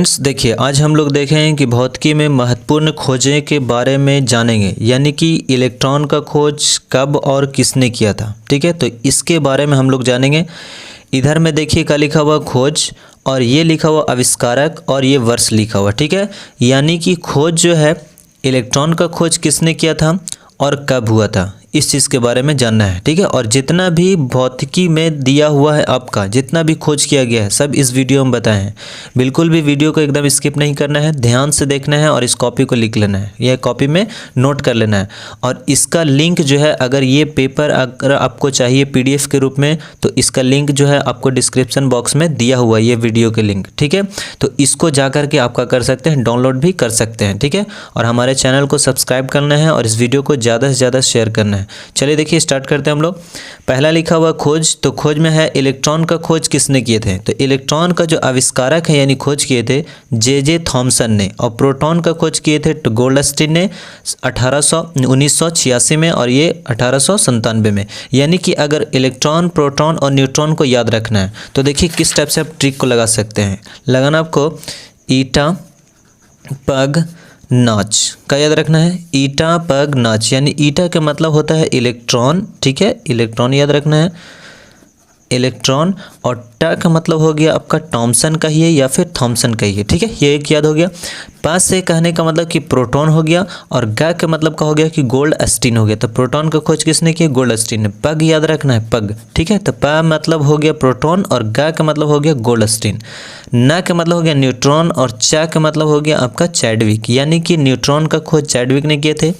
Friends देखिए, आज हम लोग देखें कि भौतिकी में महत्वपूर्ण खोजें के बारे में जानेंगे, यानी कि इलेक्ट्रॉन का खोज कब और किसने किया था। ठीक है, तो इसके बारे में हम लोग जानेंगे। इधर में देखिए क्या लिखा हुआ, खोज, और ये लिखा हुआ आविष्कारक, और ये वर्ष लिखा हुआ। ठीक है, यानी कि खोज जो है, इलेक्ट्रॉन का खोज किसने किया था और कब हुआ था, इस चीज़ के बारे में जानना है। ठीक है, और जितना भी भौतिकी में दिया हुआ है आपका, जितना भी खोज किया गया है, सब इस वीडियो में बताए हैं। बिल्कुल भी वीडियो को एकदम स्किप नहीं करना है, ध्यान से देखना है और इस कॉपी को लिख लेना है, यह कॉपी में नोट कर लेना है। और इसका लिंक जो है, अगर ये पेपर अगर आपको चाहिए PDF के रूप में, तो इसका लिंक जो है आपको डिस्क्रिप्शन बॉक्स में दिया हुआ है, ये वीडियो के लिंक। ठीक है, तो इसको जा कर के आपका कर सकते हैं, डाउनलोड भी कर सकते हैं। ठीक है, और हमारे चैनल को सब्सक्राइब करना है और इस वीडियो को ज़्यादा से ज़्यादा शेयर करना है। चलिए देखिए, स्टार्ट करते हैं हम लोग। पहला लिखा हुआ खोज, तो खोज में है इलेक्ट्रॉन का खोज किसने किए थे। तो इलेक्ट्रॉन का जो आविष्कारक है यानी खोज किए थे J.J. थॉमसन ने, और प्रोटॉन का खोज किए थे गोल्डस्टीन ने 1986 में, और ये 1897 में। यानी कि अगर इलेक्ट्रॉन, प्रोटॉन और न्यूट्रॉन को याद रखना है तो देखिए किस टाइप से आप ट्रिक को लगा सकते हैं। लगाना आपको ईटा पग नाच का याद रखना है, ईटा पग नाच, यानी ईटा का मतलब होता है इलेक्ट्रॉन। ठीक है, इलेक्ट्रॉन याद रखना है, इलेक्ट्रॉन, और टा का मतलब हो गया आपका टॉमसन का ही है या फिर थॉमसन का ही है। ठीक है, ये एक याद हो गया। पास से कहने का मतलब कि प्रोटॉन हो गया, और गा का मतलब का हो गया कि गोल्डस्टीन हो गया। तो प्रोटॉन का खोज किसने किया, गोल्डस्टीन ने। पग याद रखना है, पग। ठीक है, तो प मतलब हो गया प्रोटॉन, और गा का मतलब हो गया गोल्डस्टीन। ना का मतलब हो गया न्यूट्रॉन, और चा का मतलब हो गया आपका चैडविक, यानी कि न्यूट्रॉन का खोज चैडविक ने किए थे।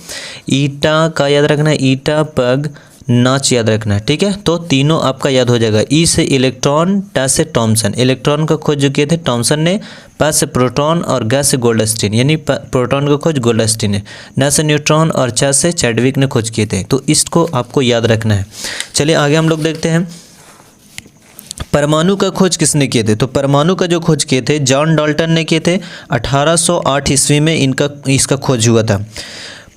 ईटा का याद रखना है, ईटा पग नाच याद रखना है। ठीक है, तो तीनों आपका याद हो जाएगा। ई से इलेक्ट्रॉन, टा से टॉमसन, इलेक्ट्रॉन का खोज जो किए थे टॉमसन ने, पा से प्रोटॉन और गा से गोल्डस्टीन, यानी प्रोटॉन का खोज गोल्डस्टीन ने, ना से न्यूट्रॉन और चा से चैडविक ने खोज किए थे। तो इसको आपको याद रखना है। चलिए आगे हम लोग देखते हैं, परमाणु का खोज किसने किए थे। तो परमाणु का जो खोज किए थे जॉन डाल्टन ने किए थे। 1808 ईस्वी में इसका खोज हुआ था।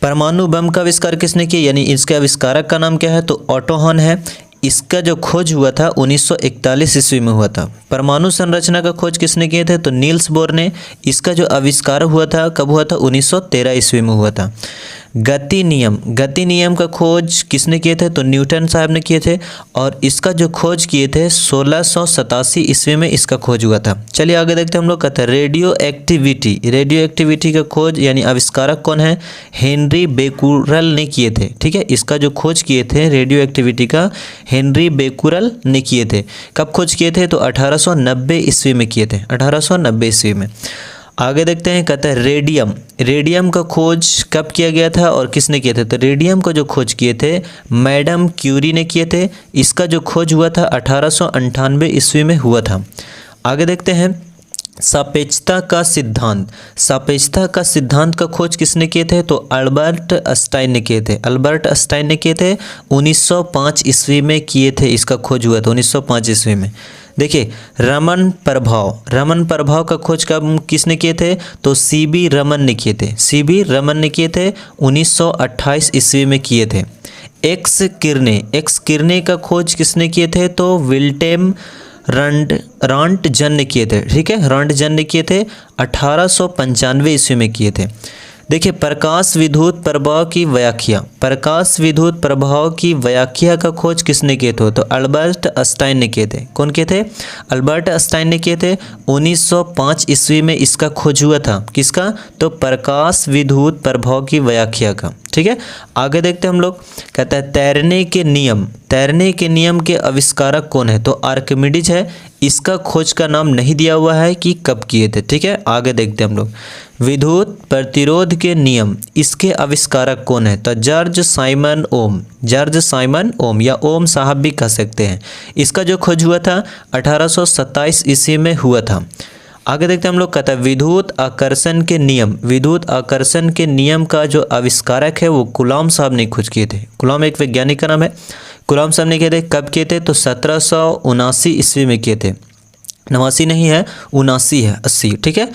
परमाणु बम का आविष्कार किसने किया, यानी इसके आविष्कारक का नाम क्या है, तो ऑटो हॉर्न है। इसका जो खोज हुआ था 1941 ईस्वी में हुआ था। परमाणु संरचना का खोज किसने किए थे, तो नील्स बोर ने। इसका जो आविष्कार हुआ था कब हुआ था, 1913 ईस्वी में हुआ था। गति नियम का खोज किसने किए थे, तो न्यूटन साहब ने किए थे, और इसका जो खोज किए थे 1687 ईस्वी में इसका खोज हुआ था। चलिए आगे देखते हैं हम लोग। कहते हैं रेडियो एक्टिविटी का खोज यानी आविष्कारक कौन है, हेनरी बेकुरल ने किए थे। ठीक है, इसका जो खोज किए थे रेडियो एक्टिविटी का हेनरी बेकुरल ने किए थे। कब खोज किए थे, तो 1890 ईस्वी में किए थे, 1890 ईस्वी में। आगे देखते हैं, कहता है रेडियम का खोज कब किया गया था और किसने किए थे। तो रेडियम का जो खोज किए थे मैडम क्यूरी ने किए थे। इसका जो खोज हुआ था 1898 ईस्वी में हुआ था। आगे देखते हैं, सापेक्षता का सिद्धांत का खोज किसने किए थे, तो अल्बर्ट आइंस्टाइन ने किए थे। 1905 ईस्वी में किए थे, इसका खोज हुआ था 1905 ईस्वी में। देखिए, रमन प्रभाव का खोज कब किसने किए थे, तो CB रमन ने किए थे। CB रमन ने किए थे, 1928 ईस्वी में किए थे। एक्स किरणें का खोज किसने किए थे, तो विल्टेम रॉन्टजन ने किए थे। ठीक है, रॉन्टजन ने किए थे, 1895 ईस्वी में किए थे। देखिए, प्रकाश विद्युत प्रभाव की व्याख्या का खोज किसने किए थे, तो अल्बर्ट आइंस्टाइन ने किए थे। कौन किए थे, अल्बर्ट आइंस्टाइन ने किए थे। 1905 ईस्वी में इसका खोज हुआ था, किसका, तो प्रकाश विद्युत प्रभाव की व्याख्या का। ठीक है, आगे देखते हैं हम लोग। कहता है तैरने के नियम के आविष्कारक कौन है, तो आर्किमिडीज है। इसका खोज का नाम नहीं दिया हुआ है कि कब किए थे। ठीक है, आगे देखते हैं हम लोग। विद्युत प्रतिरोध के नियम, इसके आविष्कारक कौन है, तो जॉर्ज साइमन ओम या ओम साहब भी कह सकते हैं। इसका जो खोज हुआ था 1827 ईस्वी में हुआ था। आगे देखते हैं हम लोग। कहता है विद्युत आकर्षण के नियम का जो आविष्कारक है वो कूलॉम साहब ने खोज किए थे। कूलॉम एक वैज्ञानिक का नाम है। कूलॉम साहब ने किए थे, कब किए थे, तो 1779 ईस्वी में किए थे। 89 नहीं है, 79 है, 80। ठीक है,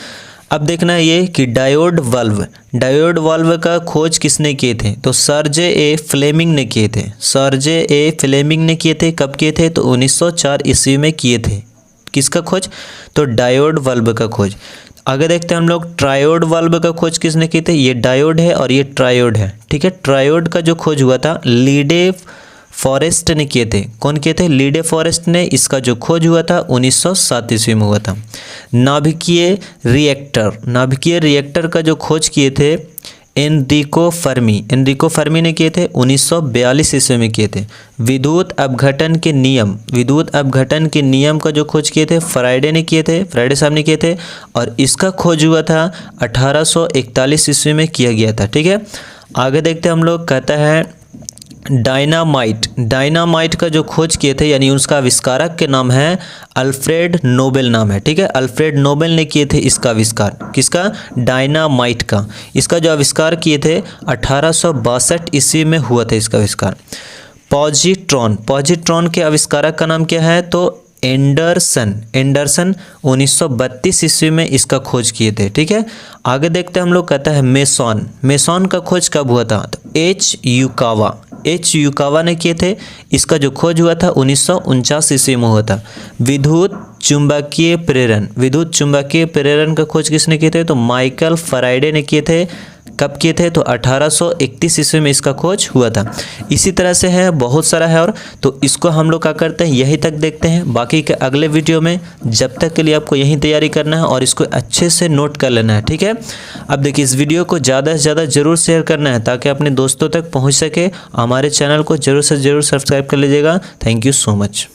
अब देखना है ये कि डायोड वाल्व का खोज किसने किए थे, तो सर J.A. फ्लेमिंग ने किए थे। कब किए थे, तो 1904 ईस्वी में किए थे। किसका खोज, तो डायोड वाल्व का खोज। आगे देखते हैं हम लोग ट्रायोड वाल्व का खोज किसने की थी। ये डायोड है और ये ट्रायोड है, ठीक है। ट्रायोड का जो खोज हुआ था लीडे फॉरेस्ट ने किए थे। कौन किए थे? लीडे फॉरेस्ट ने। इसका जो खोज हुआ था 1907 ईस्वी में हुआ था। नाभिकीय रिएक्टर का जो खोज किए थे एनरिको फर्मी ने किए थे, 1942 ईस्वी में किए थे। विद्युत अपघटन के नियम का जो खोज किए थे फ्राइडे साहब ने किए थे, और इसका खोज हुआ था 1841 ईस्वी में किया गया था, ठीक है। आगे देखते हैं हम लोग, कहता है डायनामाइट का जो खोज किए थे, यानी उसका आविष्कारक के नाम है अल्फ्रेड नोबेल नाम है, ठीक है। अल्फ्रेड नोबेल ने किए थे इसका आविष्कार। किसका? डायनामाइट का। इसका जो आविष्कार किए थे 1862 ईस्वी में हुआ था इसका आविष्कार। पॉजिट्रॉन के आविष्कारक का नाम क्या है? तो एंडरसन 1932 ईस्वी में इसका खोज किए थे, ठीक है। आगे देखते हैं हम लोग, कहता है मेसॉन का खोज कब हुआ था? तो एच यूकावा ने किए थे। इसका जो खोज हुआ था 1949 ईस्वी में हुआ था। विद्युत चुंबकीय प्रेरण का खोज किसने किए थे? तो माइकल फैराडे ने किए थे। कब किए थे? तो 1831 ईस्वी में इसका खोज हुआ था। इसी तरह से है, बहुत सारा है और, तो इसको हम लोग क्या करते हैं, यहीं तक देखते हैं। बाकी के अगले वीडियो में, जब तक के लिए आपको यही तैयारी करना है और इसको अच्छे से नोट कर लेना है, ठीक है। अब देखिए, इस वीडियो को ज़्यादा से ज़्यादा जरूर शेयर करना है ताकि अपने दोस्तों तक पहुँच सके। हमारे चैनल को जरूर से जरूर सब्सक्राइब कर लीजिएगा। Thank you so much.